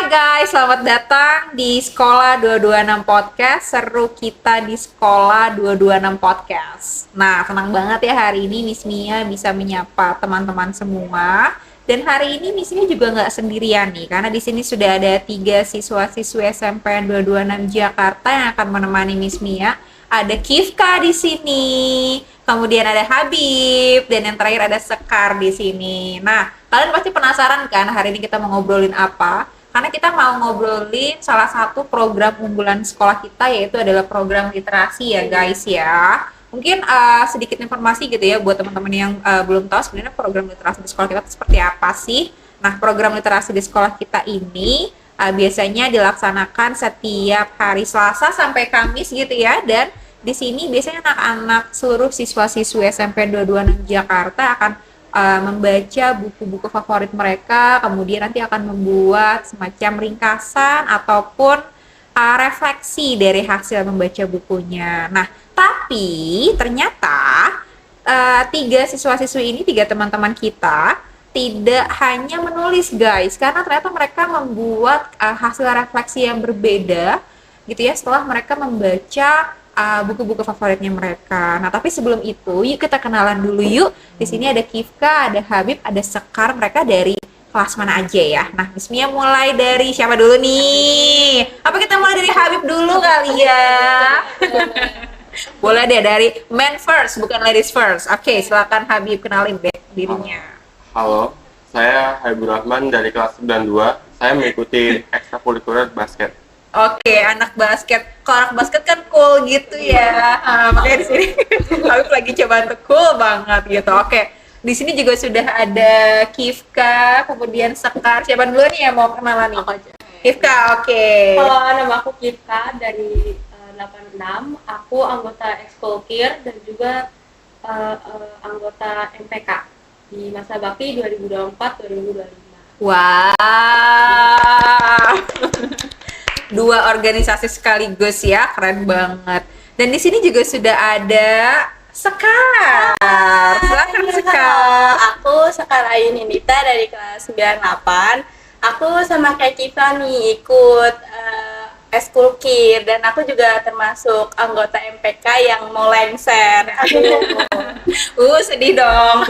guys, selamat datang di Sekolah 226 Podcast. Seru kita di Sekolah 226 Podcast. Nah, senang banget ya hari ini Miss Mia bisa menyapa teman-teman semua. Dan hari ini Miss Mia juga nggak sendirian nih, karena di sini sudah ada 3 siswa-siswi SMPN 226 Jakarta yang akan menemani Miss Mia. Ada Kifka di sini, kemudian ada Habib, dan yang terakhir ada Sekar di sini. Nah, kalian pasti penasaran kan hari ini kita mau ngobrolin apa? Karena kita mau ngobrolin salah satu program unggulan sekolah kita, yaitu adalah program literasi ya guys ya. Mungkin sedikit informasi gitu ya buat teman-teman yang belum tahu sebenarnya program literasi di sekolah kita itu seperti apa sih. Nah, program literasi di sekolah kita ini biasanya dilaksanakan setiap hari Selasa sampai Kamis gitu ya, dan di sini biasanya anak-anak seluruh siswa-siswi SMP 226 Jakarta akan membaca buku-buku favorit mereka, kemudian nanti akan membuat semacam ringkasan ataupun refleksi dari hasil membaca bukunya. Nah, tapi ternyata 3 siswa-siswi ini, 3 teman-teman kita tidak hanya menulis guys, karena ternyata mereka membuat hasil refleksi yang berbeda gitu ya setelah mereka membaca buku-buku favoritnya mereka. Nah, tapi sebelum itu, yuk kita kenalan dulu yuk. Di sini ada Kifka, ada Habib, ada Sekar. Mereka dari kelas mana aja ya? Nah, Miss Mia mulai dari siapa dulu nih? Apa kita mulai dari Habib dulu kali ya? Boleh deh, dari men first, bukan ladies first. Oke, silakan Habib, kenalin deh dirinya. Halo, saya Habibur Rahman dari kelas 92. Saya mengikuti ekstrakurikuler basket. Oke, anak basket. Kalau anak basket kan cool gitu ya. Makanya di sini Habib lagi coba untuk cool banget gitu. Oke, di sini juga sudah ada Kifka, kemudian Sekar. Siapa dulu nih yang mau kenalan nih? Kifka, oke. Halo, nama aku Kifka dari 86. Aku anggota Ekskulkir dan juga anggota MPK di masa bakti 2024-2025. Wah. 2 organisasi sekaligus ya, keren banget. Dan di sini juga sudah ada Sekar. Silakan Sekar. Aku Sekar Ayu Nindita dari kelas 98. Aku sama kayak Kiva nih ikut Ekskulkir dan aku juga termasuk anggota MPK yang mau lengser. Sedih dong.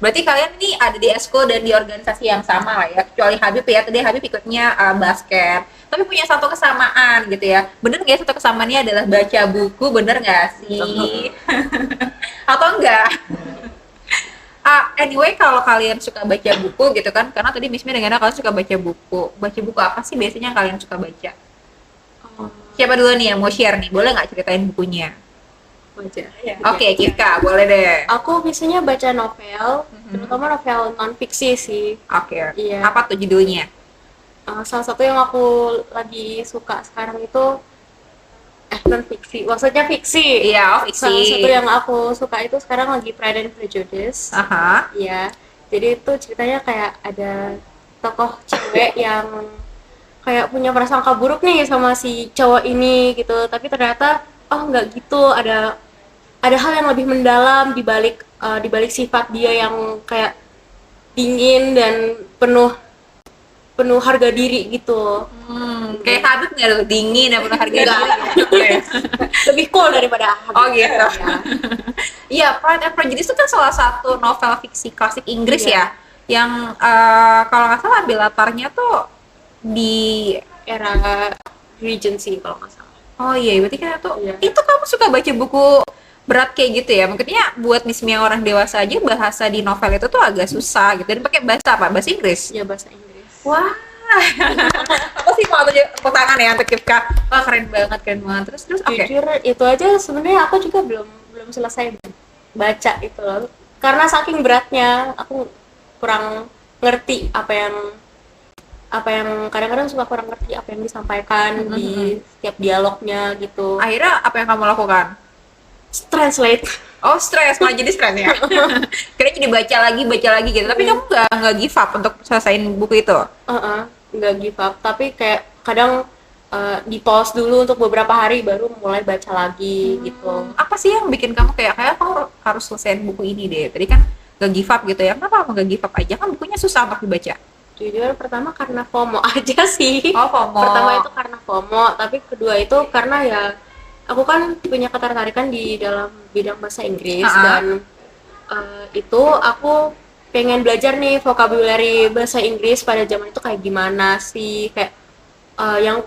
Berarti kalian nih ada di eskul dan di organisasi yang sama lah ya, kecuali Habib ya, tadi Habib ikutnya basket. Tapi punya satu kesamaan gitu ya. Bener nggak satu kesamaannya adalah baca buku, bener nggak sih? Atau enggak? Anyway, kalau kalian suka baca buku gitu kan, karena tadi Miss Mia dengar kalian suka baca buku. Baca buku apa sih biasanya kalian suka baca? Siapa dulu nih yang mau share nih? Boleh nggak ceritain bukunya? Baca. Ya. Oke, Kifka, boleh deh. Aku biasanya baca novel, terutama novel non-fiksi sih. Oke. Iya. Apa tuh judulnya? Salah satu yang aku lagi suka sekarang itu non-fiksi, maksudnya fiksi. Iya, fiksi. Salah satu yang aku suka itu sekarang lagi Pride and Prejudice. Aha. Iya, jadi itu ceritanya kayak ada tokoh cewek yang kayak punya prasangka buruk nih sama si cowok ini gitu, tapi ternyata nggak gitu, ada hal yang lebih mendalam di balik sifat dia yang kayak dingin dan penuh harga diri gitu. Kayak Habib nggak tuh, dingin dan penuh harga diri. Lebih cool daripada Habib. Oh gitu. Ya. Iya, Pride and Prejudice itu kan salah satu novel fiksi klasik Inggris ya, yang kalau nggak salah ambil latarnya tuh di Era Regency kalau nggak salah. Oh iya, berarti kan Iya. itu kamu suka baca buku berat kayak gitu ya? Maksudnya buat Miss Mia orang dewasa aja bahasa di novel itu tuh agak susah gitu. Dan pakai bahasa apa? Bahasa Inggris? Ya, bahasa Inggris. Wah. Apa sih mau tepuk tangan ya untuk Kifka? Wah, keren banget. Terus oke. Jujur itu aja sebenarnya aku juga belum selesai baca itu loh. Karena saking beratnya aku kurang ngerti apa yang kadang-kadang suka kurang ngerti apa yang disampaikan di setiap dialognya gitu. Akhirnya apa yang kamu lakukan? Translate. Oh, stres, malah jadi stres ya. Kira jadi baca lagi gitu. Tapi kamu nggak give up untuk selesaiin buku itu? Nggak give up. Tapi kayak kadang di pause dulu untuk beberapa hari baru mulai baca lagi gitu. Apa sih yang bikin kamu kayak kamu harus selesaiin buku ini deh? Tadi kan nggak give up gitu ya. Kenapa kamu nggak give up aja? Kan bukunya susah untuk dibaca. Jujur pertama karena FOMO aja sih. Oh, FOMO. Pertama itu karena FOMO, tapi kedua itu karena ya aku kan punya ketertarikan di dalam bidang bahasa Inggris dan itu aku pengen belajar nih vocabulary bahasa Inggris pada zaman itu kayak gimana sih, kayak yang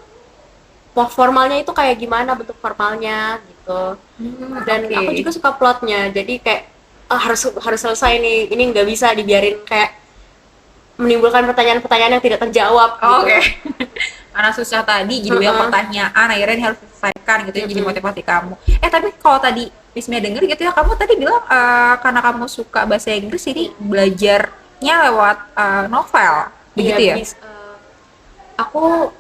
formalnya itu kayak gimana bentuk formalnya gitu. Dan aku juga suka plotnya, jadi kayak harus selesai nih, ini nggak bisa dibiarin kayak menimbulkan pertanyaan-pertanyaan yang tidak terjawab gitu. Oke. Karena susah tadi jadi banyak pertanyaan, akhirnya ini harus diselesaikan gitu ya, jadi motivasi kamu. Tapi kalau tadi Miss Mia denger gitu ya, kamu tadi bilang karena kamu suka bahasa Inggris jadi belajarnya lewat novel, begitu ya? Aku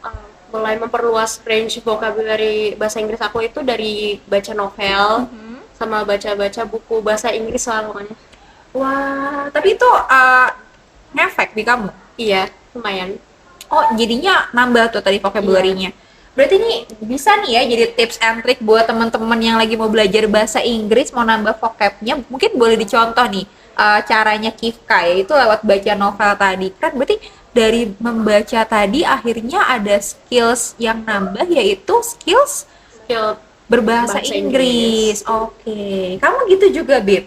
mulai memperluas range vocabulary bahasa Inggris aku itu dari baca novel sama baca-baca buku bahasa Inggris lah pokoknya. Wah, tapi itu ngefek di kamu? Iya, lumayan. Oh, jadinya nambah tuh tadi vocabulary-nya. Berarti ini bisa nih ya jadi tips and trick buat teman-teman yang lagi mau belajar bahasa Inggris, mau nambah vocab-nya. Mungkin boleh dicontoh nih caranya Kifka, yaitu lewat baca novel tadi. Kan berarti dari membaca tadi akhirnya ada skills yang nambah, yaitu skill berbahasa Inggris. Oke. Kamu gitu juga, Bib?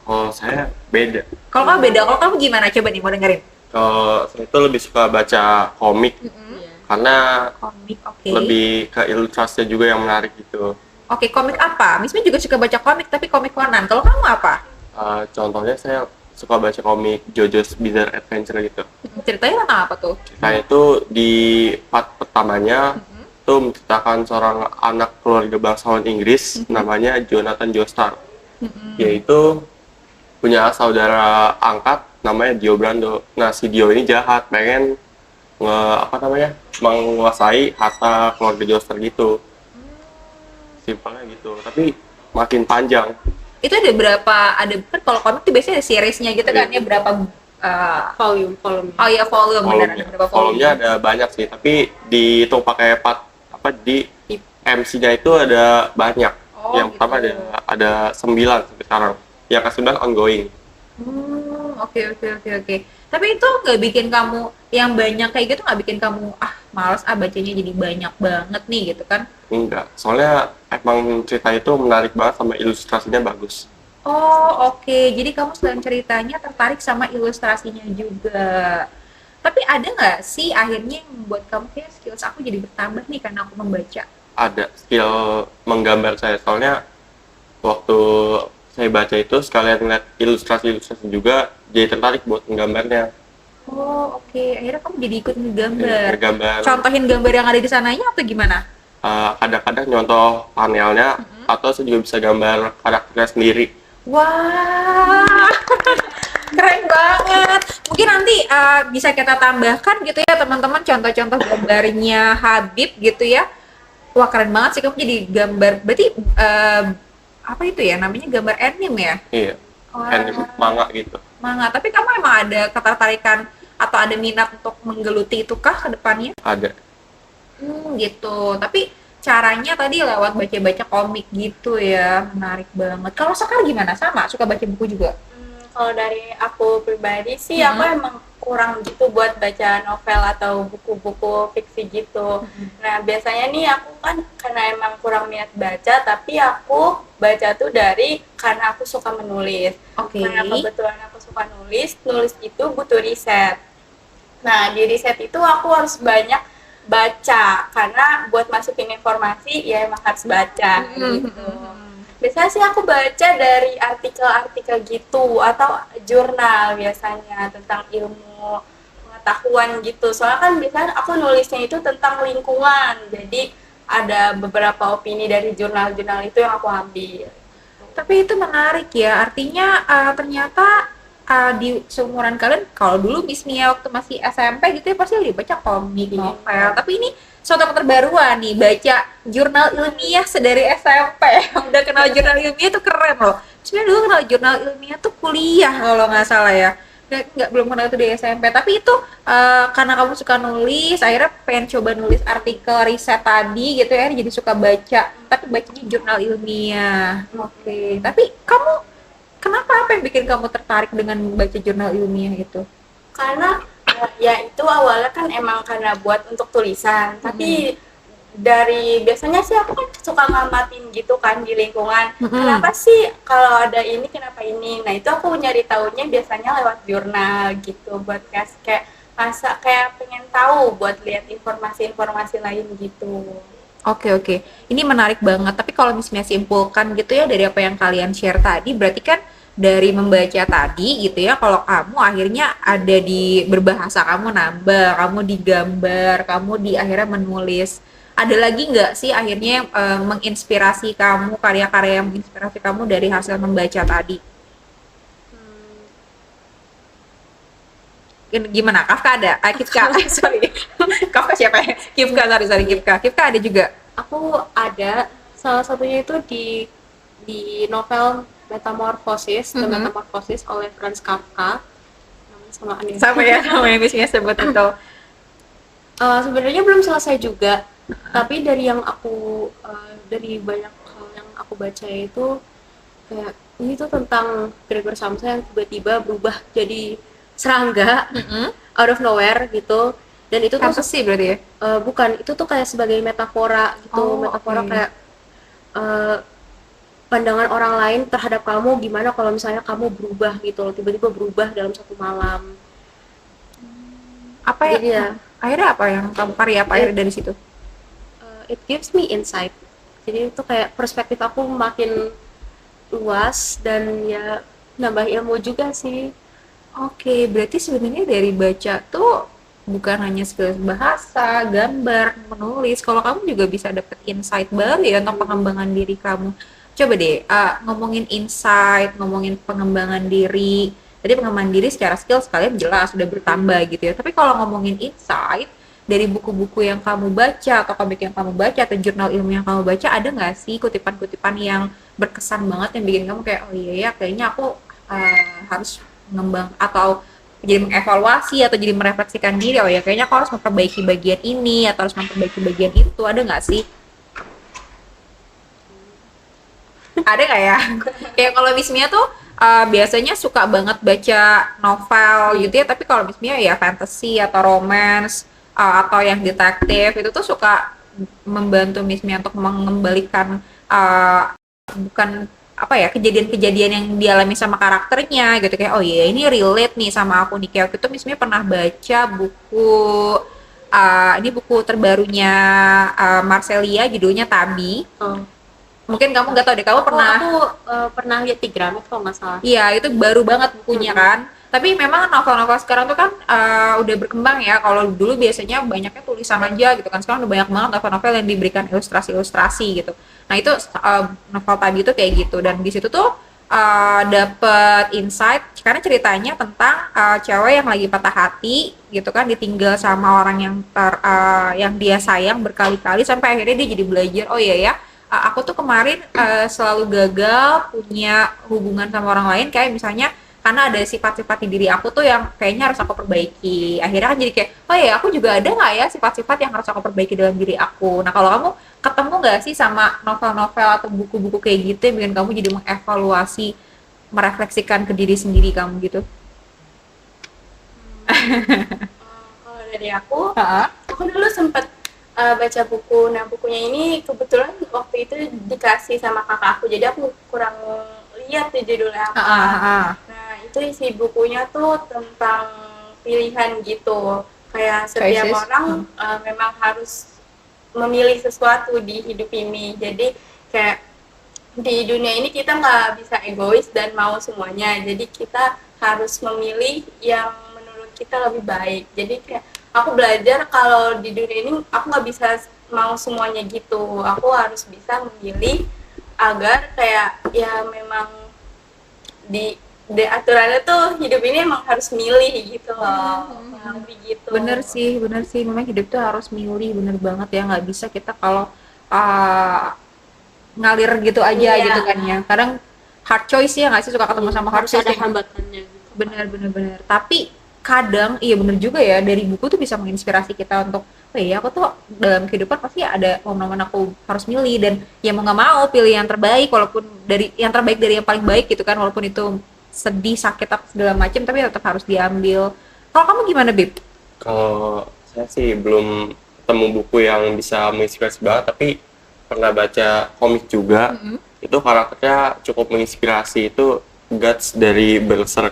Kalau saya beda. Kalau kamu beda, kalau kamu gimana? Coba nih mau dengerin. Kalau saya itu lebih suka baca komik karena Komik, oke. lebih ke ilustrasinya juga yang menarik gitu. Oke, komik apa? Miss Mi juga suka baca komik, tapi komik Conan. Kalau kamu apa? Contohnya saya suka baca komik JoJo's Bizarre Adventure gitu. Ceritanya tentang apa tuh? Ceritanya itu di part pertamanya tuh menceritakan seorang anak keluarga bangsawan Inggris namanya Jonathan Joestar. Yaitu punya saudara angkat namanya Dio Brando. Nah, si Dio ini jahat, pengen menguasai harta keluarga Joestar gitu. Simpelnya gitu, tapi makin panjang. Itu ada berapa, kan kalau komik tuh biasanya ada seriesnya gitu kan ya, berapa Volume. oh iya, volume, benar, ada berapa Volumenya volume? ada banyak sih, tapi dihitung pakai di MC-nya itu ada banyak. Oh, Yang pertama gitu. ada 9 sampai sekarang. Yang ke-9 ongoing. Oke. Tapi itu nggak bikin kamu yang banyak kayak gitu, nggak bikin kamu malas bacanya jadi banyak banget nih gitu kan? Enggak, soalnya emang cerita itu menarik banget sama ilustrasinya bagus. Oh, oke. Jadi kamu selain ceritanya tertarik sama ilustrasinya juga. Tapi ada nggak sih akhirnya yang membuat kamu kayak skills aku jadi bertambah nih karena aku membaca? Ada skill menggambar saya, soalnya waktu saya baca itu sekalian ngeliat ilustrasi-ilustrasi juga jadi tertarik buat menggambarnya. Oh, oke. Akhirnya kamu jadi ikut ngegambar. Gambar Contohin gambar yang ada di sananya atau gimana? kadang-kadang nyontoh panelnya atau saya juga bisa gambar karakternya sendiri. Wah, keren banget. Mungkin nanti bisa kita tambahkan gitu ya teman-teman contoh-contoh gambarnya Habib gitu ya. Wah, keren banget sih kamu jadi gambar. Berarti apa itu ya namanya, gambar anime ya? Iya, Wah, anime manga gitu. manga. Tapi kamu emang ada ketertarikan atau ada minat untuk menggeluti itu kah ke depannya? Ada. Gitu. Tapi caranya tadi lewat baca-baca komik gitu ya. Menarik banget. Kalau Sekar gimana? Sama? Suka baca buku juga? Kalau dari aku pribadi sih, aku emang kurang gitu buat baca novel atau buku-buku fiksi gitu. Nah, biasanya nih aku kan karena emang kurang minat baca, tapi aku baca tuh karena aku suka menulis. Oke. Karena kebetulan aku suka nulis itu butuh riset. Nah, di riset itu aku harus banyak baca, karena buat masukin informasi ya emang harus baca gitu. Biasanya sih aku baca dari artikel-artikel gitu atau jurnal biasanya tentang ilmu pengetahuan gitu. Soalnya kan biasanya aku nulisnya itu tentang lingkungan. Jadi ada beberapa opini dari jurnal-jurnal itu yang aku ambil. Tapi itu menarik ya. Artinya ternyata di seumuran kalian, kalau dulu Miss Mia waktu masih SMP gitu ya pasti lebih baca komik, novel. Tapi ini suatu keterbaruan nih, baca jurnal ilmiah sedari SMP. Udah kenal jurnal ilmiah tuh keren loh. Sebenarnya dulu kenal jurnal ilmiah tuh kuliah kalau nggak salah ya. Belum kenal itu di SMP. Tapi itu karena kamu suka nulis, akhirnya pengen coba nulis artikel riset tadi gitu ya, jadi suka baca. Tapi bacanya jurnal ilmiah. Oke. Tapi kamu kenapa, apa yang bikin kamu tertarik dengan membaca jurnal ilmiah itu? Karena Ya itu awalnya kan emang karena buat untuk tulisan, tapi dari biasanya sih aku kan suka ngamatin gitu kan di lingkungan. Kenapa sih kalau ada ini, kenapa ini? Nah itu aku nyari tahunya biasanya lewat jurnal gitu, buat kayak masa kayak pengen tahu buat lihat informasi-informasi lain gitu. Oke, oke. Ini menarik banget. Tapi kalau misalnya simpulkan gitu ya dari apa yang kalian share tadi, berarti kan dari membaca tadi gitu ya, kalau kamu akhirnya ada di berbahasa, kamu nambah, kamu digambar, kamu di akhirnya menulis. Ada lagi nggak sih akhirnya yang menginspirasi kamu, karya-karya yang menginspirasi kamu dari hasil membaca tadi? Gimana? Kafka ada? Kifka, sorry. Kafka siapa ya? Kifka, sorry, Kifka. Kifka ada juga. Aku ada, salah satunya itu di novel Metamorphosis, The Metamorphosis oleh Franz Kafka. Namanya sama aneh. Sama ya, sama yang biasanya sebut itu. Sebenarnya belum selesai juga, tapi dari yang aku dari banyak hal yang aku baca itu kayak ini tuh tentang Gregor Samsa yang tiba-tiba berubah jadi serangga out of nowhere gitu, dan itu tuh Fantasy berarti ya? bukan, itu tuh kayak sebagai metafora gitu, metafora oke. kayak pandangan orang lain terhadap kamu, gimana kalau misalnya kamu berubah gitu loh, tiba-tiba berubah dalam satu malam. Apa ya? Jadi ya, Akhirnya apa yang kamu karya apa akhirnya dari situ? it gives me insight. Jadi itu kayak perspektif aku makin luas dan ya nambah ilmu juga sih. Oke, berarti sebenarnya dari baca tuh bukan hanya sekedar bahasa, gambar, menulis. Kalau kamu juga bisa dapet insight baru ya untuk pengembangan diri kamu. Coba deh, ngomongin insight, ngomongin pengembangan diri. Tadi pengembangan diri secara skill sekalian jelas sudah bertambah gitu ya. Tapi kalau ngomongin insight, dari buku-buku yang kamu baca atau komik yang kamu baca atau jurnal ilmu yang kamu baca, ada nggak sih kutipan-kutipan yang berkesan banget yang bikin kamu kayak, oh iya ya kayaknya aku harus mengembang atau jadi mengevaluasi atau jadi merefleksikan diri, oh ya kayaknya aku harus memperbaiki bagian ini atau harus memperbaiki bagian itu, ada nggak sih? Ada nggak ya? Kayak kalau Miss Mia tuh biasanya suka banget baca novel gitu ya, tapi kalau Miss Mia ya fantasy atau romance atau yang detektif itu tuh suka membantu Miss Mia untuk mengembalikan bukan apa ya, kejadian-kejadian yang dialami sama karakternya gitu, kayak oh iya ini relate nih sama aku nih. Kayak waktu itu Miss Mia pernah baca buku ini buku terbarunya Marcelia, judulnya Tabi. Oh. Mungkin kamu nggak tahu deh, kamu pernah. Aku pernah lihat di Gramet kalau nggak salah. Iya, itu baru banget bukunya kan. Tapi memang novel-novel sekarang tuh kan udah berkembang ya. Kalau dulu biasanya banyaknya tulisan aja gitu kan. Sekarang udah banyak banget novel-novel yang diberikan ilustrasi-ilustrasi gitu. Nah, itu novel tadi itu kayak gitu, dan di situ tuh dapet insight karena ceritanya tentang cewek yang lagi patah hati gitu kan, ditinggal sama orang yang dia sayang berkali-kali sampai akhirnya dia jadi belajar, oh iya ya, aku tuh kemarin selalu gagal punya hubungan sama orang lain, kayak misalnya karena ada sifat-sifat di diri aku tuh yang kayaknya harus aku perbaiki. Akhirnya kan jadi kayak, oh ya aku juga ada nggak ya sifat-sifat yang harus aku perbaiki dalam diri aku. Nah kalau kamu ketemu nggak sih sama novel-novel atau buku-buku kayak gitu yang bikin kamu jadi mengevaluasi, merefleksikan ke diri sendiri kamu gitu? Kalau dari aku dulu sempat baca buku. Nah bukunya ini kebetulan waktu itu dikasih sama kakak aku, jadi aku kurang lihat tuh judulnya apa. Nah itu isi bukunya tuh tentang pilihan gitu, kayak setiap Choices. orang memang harus memilih sesuatu di hidup ini. Jadi kayak di dunia ini kita nggak bisa egois dan mau semuanya, jadi kita harus memilih yang menurut kita lebih baik. Jadi kayak aku belajar kalau di dunia ini aku nggak bisa mau semuanya gitu, aku harus bisa memilih agar kayak ya memang di aturannya tuh hidup ini emang harus milih gitu loh. Lebih gitu. Bener sih, memang hidup tuh harus milih, bener banget ya, nggak bisa kita kalau uh, ngalir gitu aja Iya. gitu kan ya. Kadang hard choice ya nggak sih, suka ketemu sama hard Harus choice ada yang hambatannya gitu. bener. Tapi kadang iya bener juga ya, dari buku tuh bisa menginspirasi kita untuk, oh iya aku tuh dalam kehidupan pasti ada momen-momen aku harus milih, dan ya mau nggak mau pilih yang terbaik, walaupun dari yang terbaik dari yang paling baik gitu kan, walaupun itu sedih, sakit apa segala macam, tapi tetap harus diambil. Kalau kamu gimana, Bib? Kalau saya sih belum ketemu buku yang bisa menginspirasi banget, tapi pernah baca komik juga. Itu karakternya cukup menginspirasi, itu Guts dari Berserk.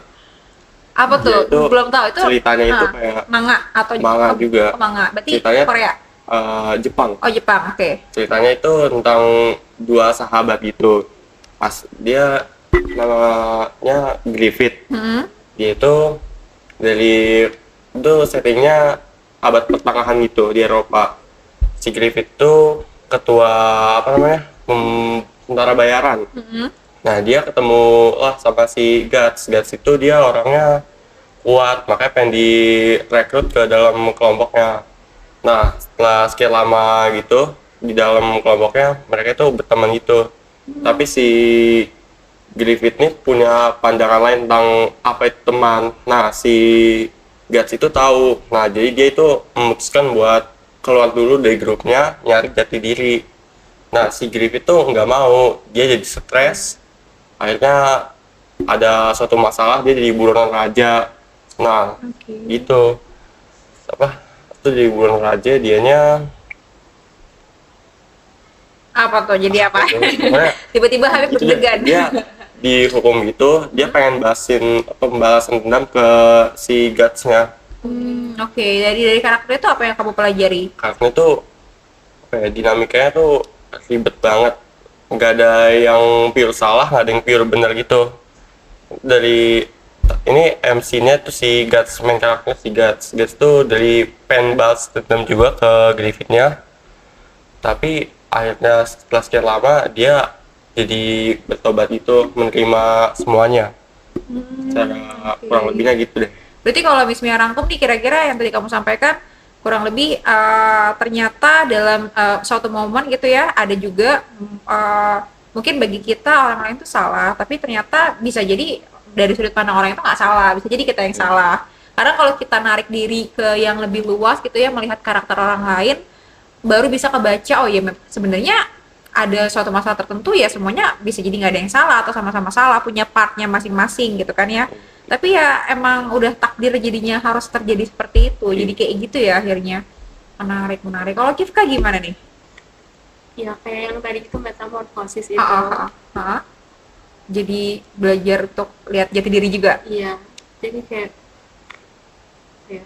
Apa Dia tuh? itu Belum tahu itu. ceritanya itu kayak manga atau manga juga. Manga. Berarti Ceritanya Korea. Jepang. Oh, Jepang. Oke. Ceritanya itu tentang dua sahabat gitu. Pas dia namanya Griffith. Dia itu dari itu settingnya abad pertengahan gitu di Eropa. Si Griffith itu ketua apa namanya tentara bayaran. Nah dia ketemu lah sama si Guts. Guts itu dia orangnya kuat, makanya pengen direkrut ke dalam kelompoknya. Nah setelah sekian lama gitu di dalam kelompoknya mereka itu berteman gitu. Tapi si Griffith ini punya pandangan lain tentang apa itu teman. Nah si Guts itu tahu. Nah jadi dia itu memutuskan buat keluar dulu dari grupnya, nyari jati diri. Nah si Griffith itu nggak mau, dia jadi stres. Akhirnya ada suatu masalah, dia jadi buronan raja. Nah gitu apa itu jadi buronan raja, dianya Apa tuh? Jadi apa? sebenarnya Tiba-tiba Habib itu deg-degan. dia dihukum gitu, dia pengen pembalasan dendam ke si Guts-nya. Oke. Dari karakter itu apa yang kamu pelajari? Karena itu kayak dinamikanya tuh ribet banget, nggak ada yang pure salah, nggak ada yang pure benar gitu. Dari ini MC-nya tuh si Guts, main karakternya si Guts tuh dari pengen balas dendam juga ke Griffith-nya, tapi akhirnya setelah sekian lama dia jadi bertobat itu, menerima semuanya. Cara kurang lebihnya gitu deh. Berarti kalau Miss Mia rangkum nih, kira-kira yang tadi kamu sampaikan kurang lebih ternyata dalam suatu momen gitu ya, ada juga mungkin bagi kita orang lain itu salah, tapi ternyata bisa jadi dari sudut pandang orang itu nggak salah, bisa jadi kita yang salah. Karena kalau kita narik diri ke yang lebih luas gitu ya, melihat karakter orang lain, baru bisa kebaca, oh ya sebenarnya ada suatu masalah tertentu ya semuanya bisa jadi nggak ada yang salah atau sama-sama salah, punya partnya masing-masing gitu kan ya. Tapi ya emang udah takdir jadinya harus terjadi seperti itu, jadi kayak gitu ya akhirnya. Menarik. Kalau Kifka gimana nih? Ya kayak yang tadi itu metamorfosis itu. Jadi belajar untuk lihat jati diri juga. Iya, jadi kayak ya.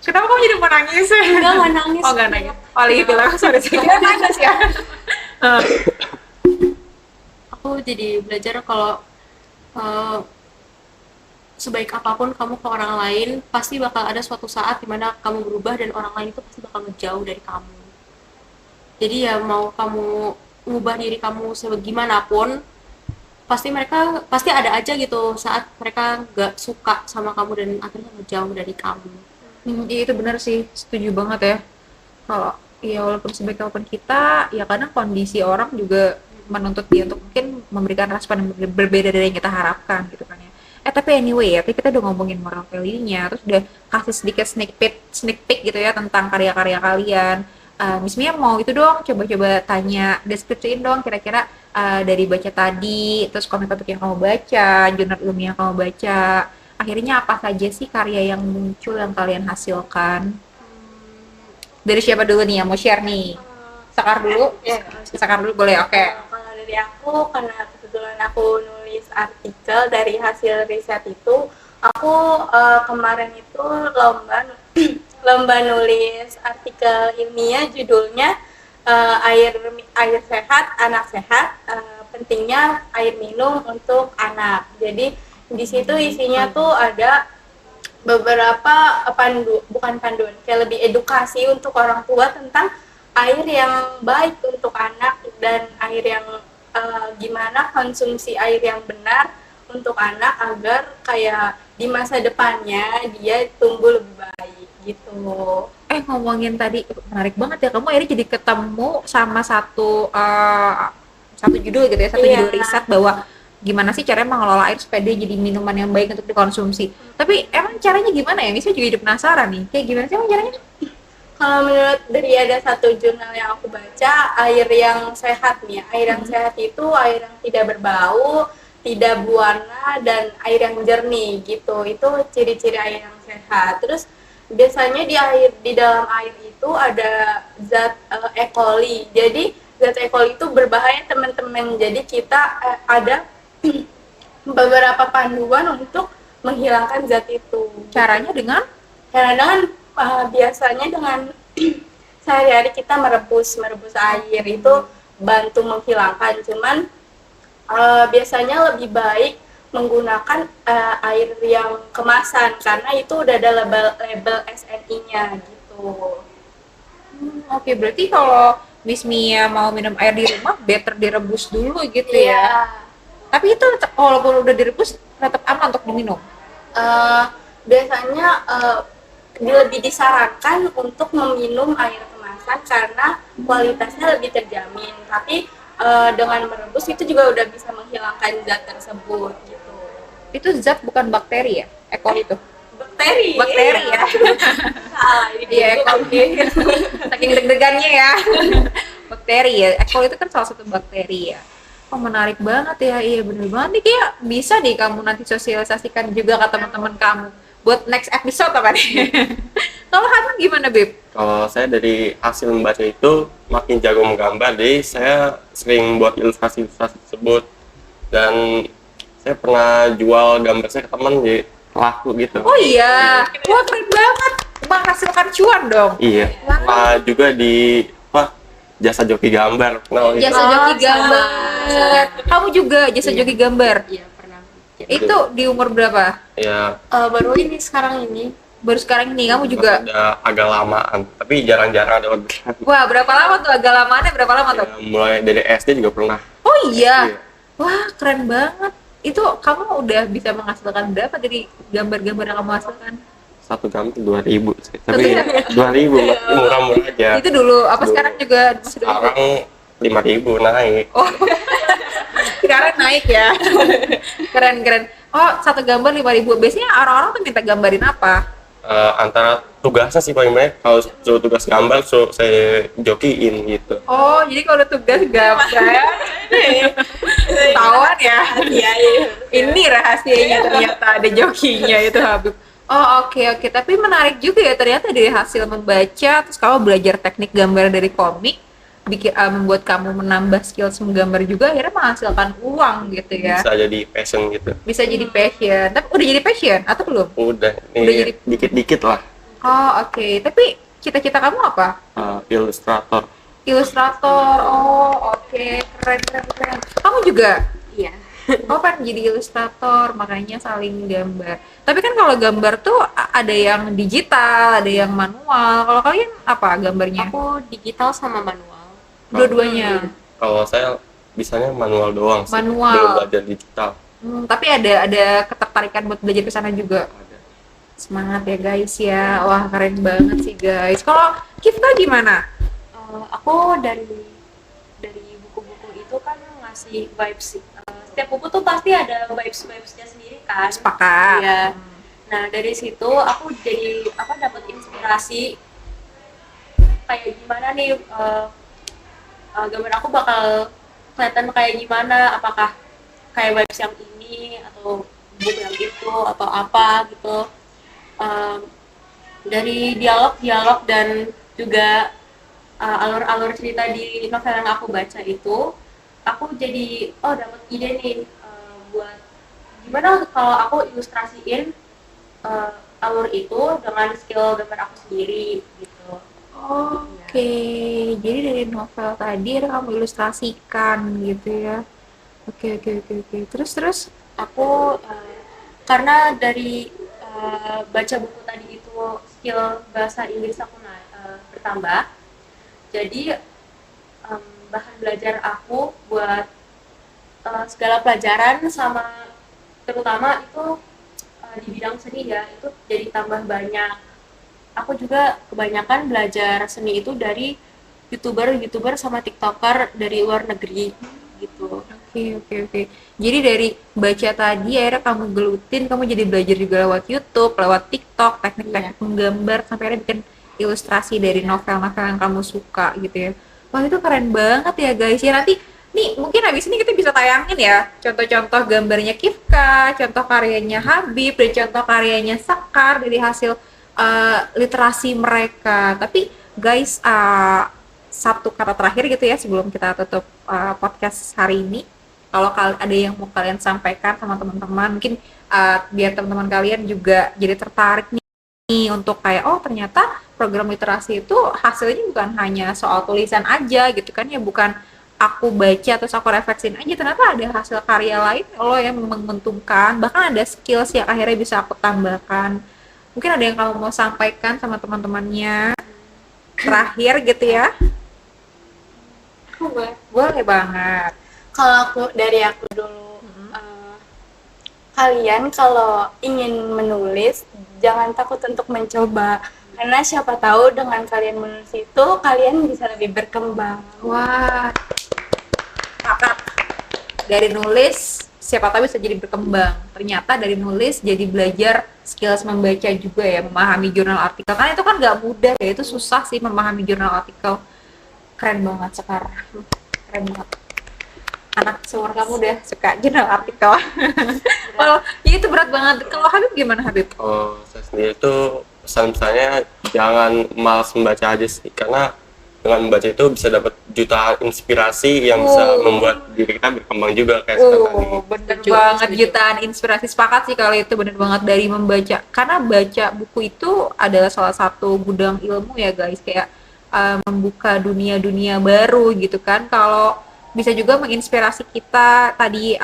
Kenapa kamu jadi mau nangis? Enggak nangis. Oh nggak nangis. Oh lagi bilang sorry saya nangis ya. Aku jadi belajar kalau sebaik apapun kamu ke orang lain, pasti bakal ada suatu saat dimana kamu berubah dan orang lain itu pasti bakal ngejauh dari kamu. Jadi ya mau kamu ngubah diri kamu sebagaimanapun, pasti ada aja gitu saat mereka nggak suka sama kamu dan akhirnya ngejauh dari kamu. Iya itu benar sih, setuju banget ya. Kalau ya walaupun sebaik apapun kita, ya kadang kondisi orang juga menuntut dia untuk mungkin memberikan respon yang berbeda dari yang kita harapkan gitu kan ya. Tapi anyway ya, kita udah ngomongin moral value-nya, terus udah kasih sedikit sneak peek gitu ya tentang karya-karya kalian. Miss Mia mau itu dong, coba-coba tanya, deskripsiin dong kira-kira dari baca tadi, terus komik-komik yang kamu baca, jurnal ilmiah yang kamu baca, akhirnya apa saja sih karya yang muncul yang kalian hasilkan? Dari siapa dulu nih yang mau share nih? Sekar dulu? Ya, Sekar dulu boleh, oke. kalau dari aku, karena kebetulan aku nulis artikel dari hasil riset itu, aku kemarin itu lomba nulis artikel ilmiah, judulnya air sehat, anak sehat, pentingnya air minum untuk anak. Jadi di situ isinya tuh ada beberapa bukan panduan, kayak lebih edukasi untuk orang tua tentang air yang baik untuk anak dan air yang gimana konsumsi air yang benar untuk anak agar kayak di masa depannya dia tumbuh lebih baik gitu. Ngomongin tadi menarik banget ya, kamu akhirnya jadi ketemu sama satu judul gitu ya, judul riset bahwa gimana sih caranya mengelola air supaya dia jadi minuman yang baik untuk dikonsumsi. Tapi emang caranya gimana ya? Misalnya juga jadi penasaran nih, kayak gimana sih emang caranya? Kalau menurut dari ada satu jurnal yang aku baca, air yang sehat nih, air yang sehat itu air yang tidak berbau, tidak berwarna dan air yang jernih gitu. Itu ciri-ciri air yang sehat. Terus biasanya di dalam air itu ada zat E. coli. Jadi zat E. coli itu berbahaya teman-teman. Jadi kita ada beberapa panduan untuk menghilangkan zat itu. Caranya dengan Kadang-kadang biasanya dengan sehari-hari kita merebus air itu bantu menghilangkan. Cuman biasanya lebih baik menggunakan air yang kemasan karena itu udah ada label SNI-nya gitu. Oke, berarti kalau Miss Mia mau minum air di rumah, better direbus dulu gitu ya. Iya. Tapi itu walaupun udah direbus, tetap aman untuk diminum. Biasanya lebih disarankan untuk meminum air kemasan karena kualitasnya lebih terjamin. Tapi dengan merebus itu juga udah bisa menghilangkan zat tersebut gitu. Itu zat bukan bakteri ya? E. coli itu. Bakteri. Bakteri ya. Salah, ini Iya, E. dulu. coli. Saking deg-degannya ya. Bakteri ya. E. coli itu kan salah satu bakteri ya. Oh, menarik banget ya. Iya, bener banget nih. Kayak bisa deh kamu nanti sosialisasikan juga ke teman-teman kamu. Buat next episode apa nih? Kalau kamu gimana, Beb? Kalau saya dari hasil membaca itu makin jago menggambar, jadi saya sering buat ilustrasi-ilustrasi tersebut. Dan saya pernah jual gambar saya ke teman, jadi laku gitu. Oh iya. Wah, keren banget. Menghasilkan cuan dong. Iya. Pernah juga di jasa joki gambar. Nah, Jasa Oh, joki gambar. sama. Kamu juga jasa Iya. joki gambar. Iya, pernah. Itu di umur berapa? ya Baru ini sekarang ini. Baru sekarang ini kamu juga. udah agak lamaan, tapi jarang-jarang ada orderan. Wah, berapa lama tuh? Agak lamanya berapa lama tuh? Ya, mulai dari SD juga pernah. Oh iya. Iya. Wah, keren banget. Itu kamu udah bisa menghasilkan berapa dari gambar-gambar yang kamu hasilkan? Satu gambar 2.000 sih. Tapi 2.000 murah-murah aja. Itu dulu, apa Dulu. sekarang juga masih dulu? Sekarang 5.000 naik. Oh, sekarang naik ya. Keren. Oh, satu gambar 5.000. Biasanya orang-orang tuh minta gambarin apa? Antara tugasnya sih paling banyak, kalau suruh tugas gambar suruh saya jokiin gitu. Oh, jadi kalau ada tugas gambar, ketahuan ya. Iya, iya. Ini rahasianya ternyata ada jokinya itu, Habib. Oh, oke. Tapi menarik juga ya, ternyata dari hasil membaca, terus kamu belajar teknik gambar dari komik, membuat kamu menambah skills menggambar juga, akhirnya menghasilkan uang gitu ya. Bisa jadi passion gitu. Bisa jadi passion. Tapi udah jadi passion atau belum? Udah, Udah nih jadi- dikit-dikit lah. Oh, oke. Tapi cita-cita kamu apa? Ilustrator. Ilustrator. Oh, oke. Keren. Kamu juga? Iya. Oh, kan jadi ilustrator, makanya saling gambar. Tapi kan kalau gambar tuh ada yang digital, ada yang manual. Kalau kalian apa gambarnya? Aku digital sama manual. Dua-duanya. Kalau saya bisanya manual doang sih. Manual. Belum belajar digital. Tapi ada ketertarikan buat belajar ke sana juga. Ada. Semangat ya guys ya. Wah, keren banget sih guys. Kalau Kifta gimana? Aku dari buku-buku itu kan ngasih vibes. Setiap buku tuh pasti ada vibes-vibesnya sendiri kan. Sepakat. Iya. Nah, dari situ aku jadi dapat inspirasi kayak gimana nih gambar aku bakal kelihatan kayak gimana, apakah kayak vibes yang ini atau buku yang itu atau apa gitu. Dari dialog dan juga alur-alur cerita di novel yang aku baca itu, aku jadi dapat ide nih buat gimana kalau aku ilustrasiin alur itu dengan skill gambar aku sendiri gitu. Oke, jadi dari novel tadi kamu ilustrasikan gitu ya. Oke. Terus? Aku karena dari baca buku tadi itu skill bahasa Inggris aku bertambah, jadi bahan belajar aku buat segala pelajaran sama terutama itu di bidang seni ya, itu jadi tambah banyak. Aku juga kebanyakan belajar seni itu dari youtuber sama tiktoker dari luar negeri gitu. Oke. Jadi dari baca tadi akhirnya kamu gelutin, kamu jadi belajar juga lewat YouTube, lewat TikTok, teknik-teknik menggambar sampai akhirnya bikin ilustrasi dari novel-novel yang kamu suka gitu ya. Wah, itu keren banget ya guys. Ya nanti Nih, mungkin habis ini kita bisa tayangin ya contoh-contoh gambarnya Kifka, contoh karyanya Habib, dan contoh karyanya Sekar dari hasil literasi mereka. Tapi guys, satu kata terakhir gitu ya sebelum kita tutup podcast hari ini. Kalau ada yang mau kalian sampaikan sama teman-teman, mungkin biar teman-teman kalian juga jadi tertarik nih untuk kayak oh ternyata program literasi itu hasilnya bukan hanya soal tulisan aja gitu kan ya, bukan aku baca terus aku refleksin aja, ternyata ada hasil karya lain loh yang menguntungkan, bahkan ada skills yang akhirnya bisa aku tambahkan. Mungkin ada yang kamu mau sampaikan sama teman-temannya terakhir gitu ya? Boleh banget. Kalau dari aku dulu, kalian kalau ingin menulis jangan takut untuk mencoba, karena siapa tahu dengan kalian menulis itu kalian bisa lebih berkembang. Wah, sepakat. Dari nulis siapa tahu bisa jadi berkembang. Ternyata dari nulis jadi belajar skills membaca juga ya, memahami jurnal artikel. Karena itu kan nggak mudah ya, itu susah sih memahami jurnal artikel. Keren banget sekarang, keren banget. Anak seumur kamu udah suka jurnal artikel. Kalau ya itu berat banget. Kalau Habib gimana Habib? Oh, saya sendiri itu pesan-pesannya jangan malas membaca aja sih, karena dengan membaca itu bisa dapat jutaan inspirasi yang bisa membuat diri kita berkembang juga kayak sekarang tadi. Bener banget, jutaan inspirasi. Sepakat sih kalau itu, bener banget. Dari membaca, karena baca buku itu adalah salah satu gudang ilmu ya guys, kayak membuka dunia-dunia baru gitu kan. Kalau bisa juga menginspirasi kita tadi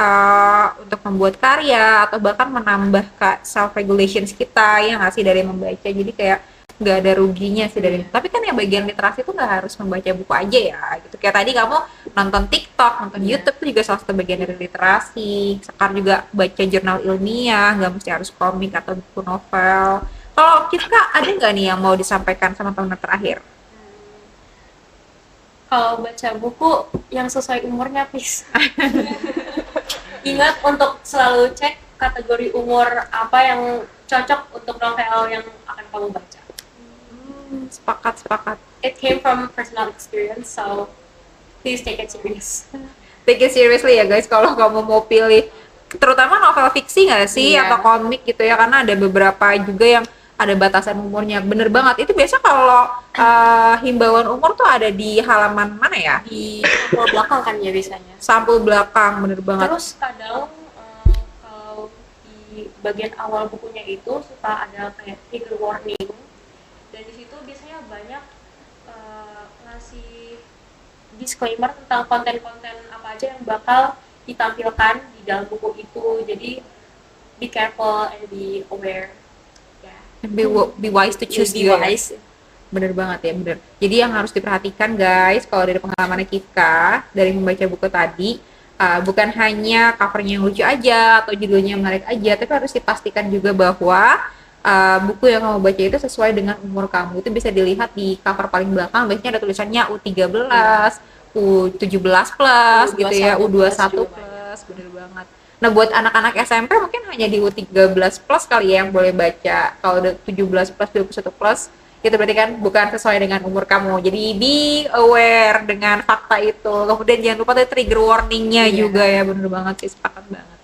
untuk membuat karya atau bahkan menambah self regulations kita ya nggak sih dari membaca. Jadi kayak nggak ada ruginya sih dari tapi kan yang bagian literasi itu nggak harus membaca buku aja ya gitu. Kayak tadi kamu nonton TikTok, nonton YouTube itu juga salah satu bagian dari literasi. Sekarang juga baca jurnal ilmiah, nggak mesti harus komik atau buku novel. Kalau Kifka ada nggak nih yang mau disampaikan sama teman terakhir? Kalau baca buku yang sesuai umurnya, please. Ingat untuk selalu cek kategori umur apa yang cocok untuk novel yang akan kamu baca. Sepakat. It came from personal experience, so please take it serious. Take it seriously ya guys kalau kamu mau pilih, terutama novel fiksi nggak sih atau komik gitu ya, karena ada beberapa juga yang ada batasan umurnya. Bener banget. Itu biasa kalau himbauan umur tuh ada di halaman mana ya? Di sampul belakang kan ya biasanya. Sampul belakang, bener banget. Terus kadang kalau di bagian awal bukunya itu suka ada kayak trigger warning, dan di situ biasanya banyak ngasih disclaimer tentang konten-konten apa aja yang bakal ditampilkan di dalam buku itu. Jadi be careful and be aware. Be wise to choose Be juga. wise. Bener banget ya, bener. Jadi yang harus diperhatikan guys, kalau dari pengalaman Kifka dari membaca buku tadi, bukan hanya covernya yang lucu aja atau judulnya yang menarik aja, tapi harus dipastikan juga bahwa buku yang kamu baca itu sesuai dengan umur kamu. Itu bisa dilihat di cover paling belakang, biasanya ada tulisannya U13, U17 plus gitu ya, U21 plus, bener banget. Nah buat anak-anak SMP mungkin hanya di U13 plus kali ya yang boleh baca. Kalau udah 17 plus, 21 plus, itu berarti kan bukan sesuai dengan umur kamu. Jadi be aware dengan fakta itu. Kemudian jangan lupa tuh trigger warningnya juga ya, bener banget sih, sepakat banget.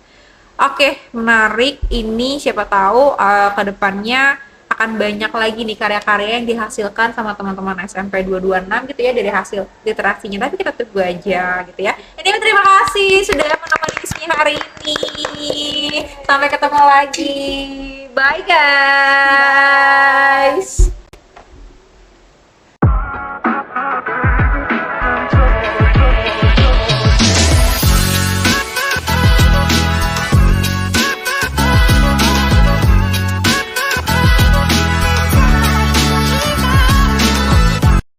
Oke, menarik. Ini siapa tahu ke depannya akan banyak lagi nih karya-karya yang dihasilkan sama teman-teman SMP 226 gitu ya dari hasil literasinya. Tapi kita tunggu aja gitu ya. Anyway, terima kasih sudah menemani Ismi hari ini. Sampai ketemu lagi. Bye guys.